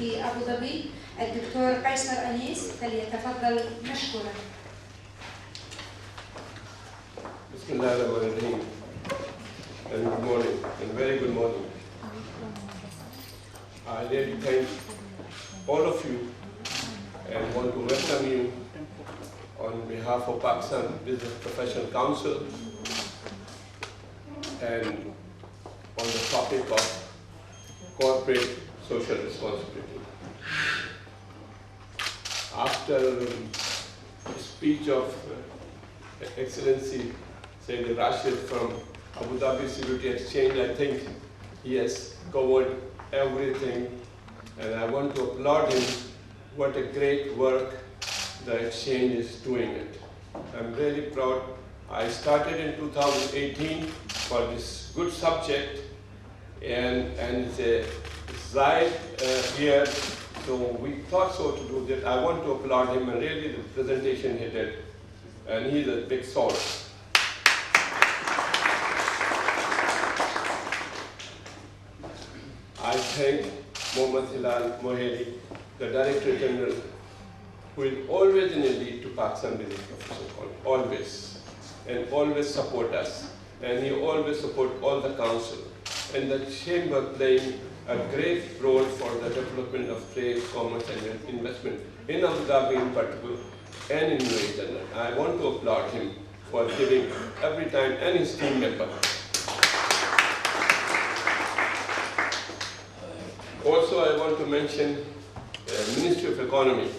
في أبو ظبي الدكتور قيصر أنيس، فليتفضل مشكورا. بسم الله الرحمن الرحيم. And good morning, and very good morning. I really thank all of you and want to welcome you on behalf of Pakistan Business Professional Council and on the topic of corporate social responsibility. After the speech of Excellency Sayyid Rashid from Abu Dhabi Security Exchange, I think he has covered everything, and I want to applaud him. What a great work the exchange is doing it. I'm really proud. I started in 2018 for this good subject, and it's a side here, so we thought so to do that. I want to applaud him, and really the presentation he did, and he's a big source. I thank Mohammad Hilal Moheli, the Director General, who is always in a lead to Pakistan Business Professional, always, and always support us. And he always support all the council. And the chamber playing a great role for the development of trade, commerce, and investment in Abu Dhabi in particular, and in UAE general. I want to applaud him for giving every time, and his team member. Also, I want to mention the Ministry of Economy,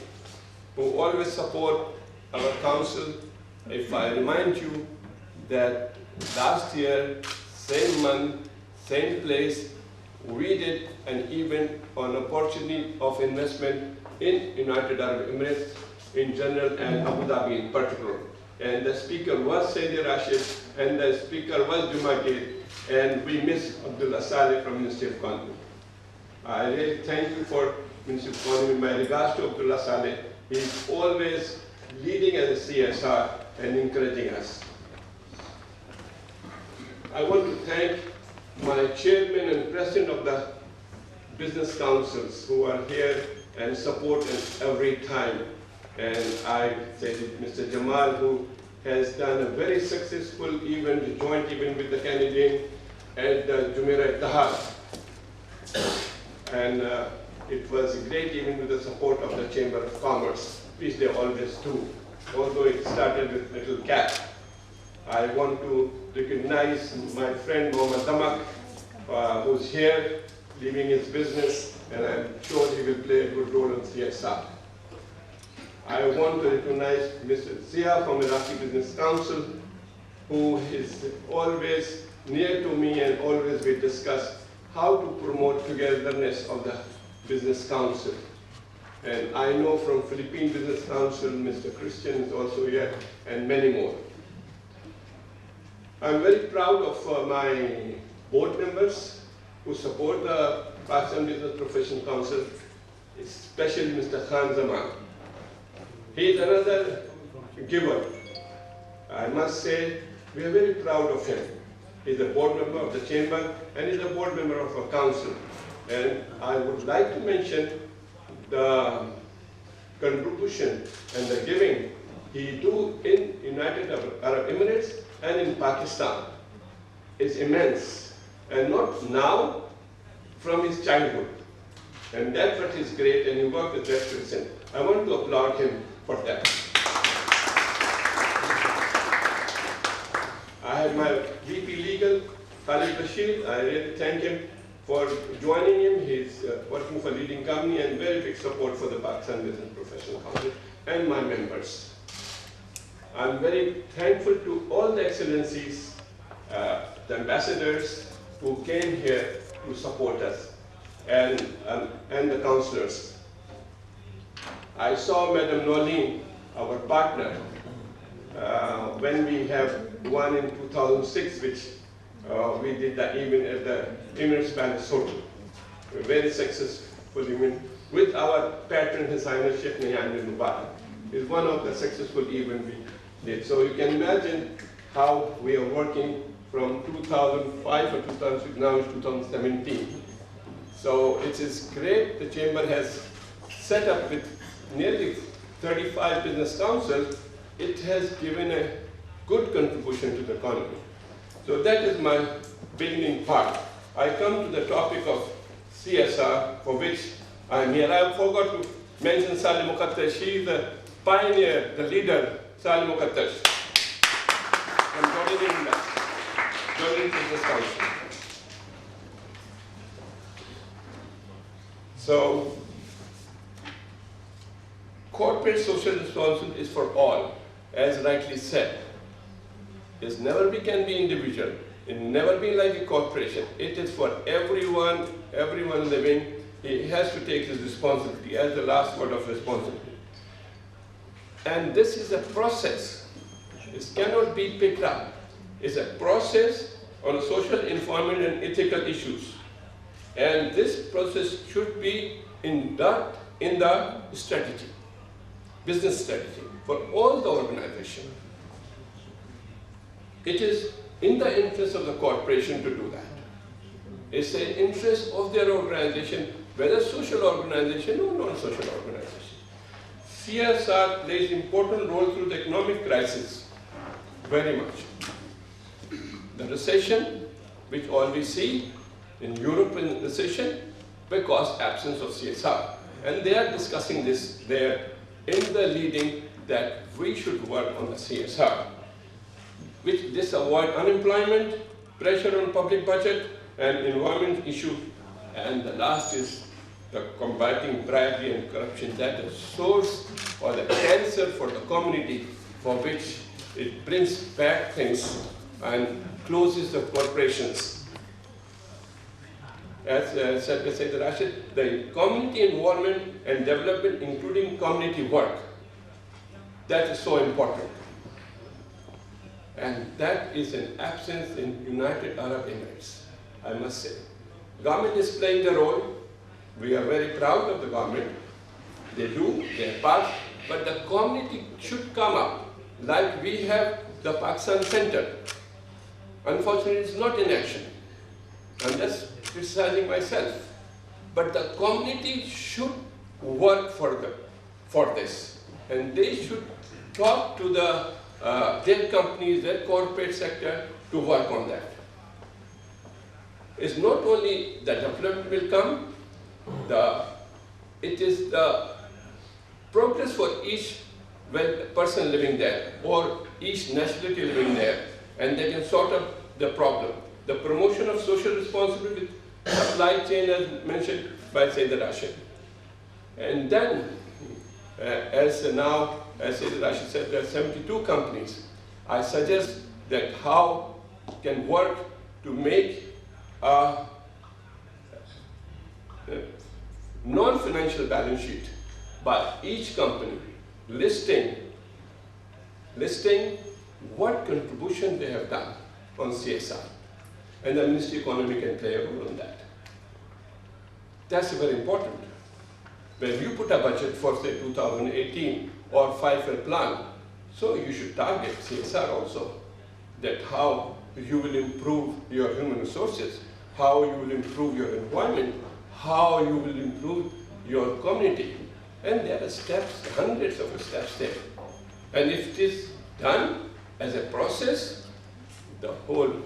who always support our council. If I remind you that last year, same month, same place, we did an event on opportunity of investment in United Arab Emirates in general and Abu Dhabi in particular. And the speaker was Sayyid Rashid, and the speaker was Jumaid, and we miss Abdullah Saleh from Ministry of Economy. I really thank you for Ministry of Economy. My regards to Abdullah Saleh. He is always leading as a CSR and encouraging us. I want to thank my chairman and president of the business councils who are here and support us every time. And I say Mr. Jamal, who has done a very successful event, joint event with the Canadian at the Jumeirah Ittihad. And it was a great event with the support of the Chamber of Commerce, which they always do, although it started with little cap. I want to recognize my friend Mohammad Damak, who's here, leaving his business, and I'm sure he will play a good role in CSR. I want to recognize Mr. Zia from Iraqi Business Council, who is always near to me, and always we discuss how to promote togetherness of the Business Council. And I know from Philippine Business Council, Mr. Christian is also here, and many more. I'm very proud of my board members who support the Pakistan Business Professional Council, especially Mr. Khan Zaman. He is another giver. I must say, we are very proud of him. He's a board member of the chamber, and he's a board member of our council. And I would like to mention the contribution and the giving he do in United Arab Emirates and in Pakistan is immense. And not now, from his childhood. And that's what is great, and he worked with Rex Wilson. I want to applaud him for that. I have my VP Legal, Khalid Bashir. I really thank him for joining him. He's working for leading company and very big support for the Pakistan Business Professional Council and my members. I'm very thankful to all the excellencies, the ambassadors who came here to support us, and the councillors. I saw Madam Nolene, our partner, when we have one in 2006, which we did the event at the Emirates Palace Hotel. A very successful event with our patron, His Highness Sheikh Nahyan bin Mubarak. It's one of the successful events we did. So you can imagine how we are working from 2005 or 2006, now it's 2017. So it is great the Chamber has set up with nearly 35 business councils. It has given a good contribution to the economy. So that is my beginning part. I come to the topic of CSR, for which I am here. I forgot to mention Salim Muqaddas. She is the pioneer, the leader, Salim Muqaddas. I'm joining Business Council. So, corporate social responsibility is for all, as rightly said. It never can be individual. It never be like a corporation. It is for everyone living. He has to take his responsibility as the last word of responsibility. And this is a process. It cannot be picked up. It's a process on social, environment, and ethical issues. And this process should be in the strategy, business strategy for all the organization. It is in the interest of the corporation to do that. It's the interest of their organization, whether social organization or non-social organization. CSR plays an important role through the economic crisis, very much. The recession, which all we see in Europe in recession, because absence of CSR. And they are discussing this there in the leading that we should work on the CSR, which this avoid unemployment, pressure on public budget, and environment issue. And the last is the combating bribery and corruption, that is source or the cancer for the community, for which it brings back things and closes the corporations. As said by Sayyid Rashid, the community involvement and development, including community work, that is so important. And that is an absence in United Arab Emirates, I must say. Government is playing the role. We are very proud of the government. They do their part, but the community should come up. Like we have the Pakistan Center. Unfortunately, it's not in action. I'm just criticizing myself. But the community should work for this. And they should talk to their companies, their corporate sector to work on that. It's not only the development will come, it is the progress for each person living there or each nationality living there, and they can sort out the problem. The promotion of social responsibility, supply chain as mentioned by Sayyid Rashid. And then, as Sayyid Rashid said, there are 72 companies. I suggest that how can work to make a non-financial balance sheet by each company, listing what contribution they have done on CSR. And the Ministry of Economy can play a role in that. That's very important. When you put a budget for, say, 2018 or 5-year plan, so you should target CSR also, that how you will improve your human resources, how you will improve your environment, how you will improve your community. And there are steps, hundreds of steps there. And if it is done as a process, the whole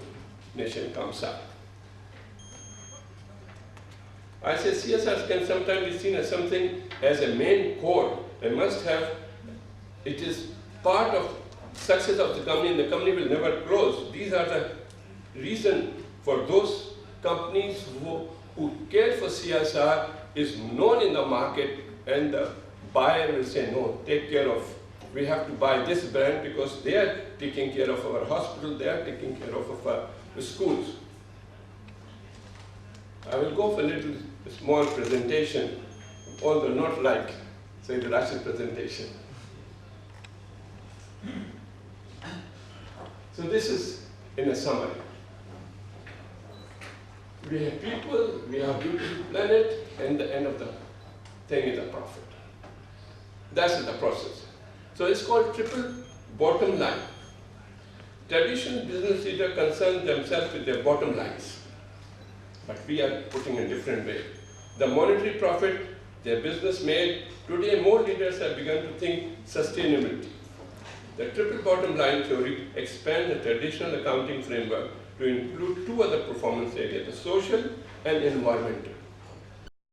nation comes up. I say CSR can sometimes be seen as something as a main core, a must-have. It is part of success of the company, and the company will never close. These are the reason for those companies who care for CSR is known in the market, and the buyer will say, no, take care of, we have to buy this brand because they are taking care of our hospital, they are taking care of our schools. I will go for a little small presentation, although not like, say, the Russian presentation. So this is in a summary. We have people, we have beautiful planet, and the end of the thing is a profit. That's the process. So it's called triple bottom line. Traditional business leaders concern themselves with their bottom lines, but we are putting a different way. the monetary profit their business made, today more leaders have begun to think sustainability. The triple bottom line theory expands the traditional accounting framework to include two other performance areas, the social and environmental.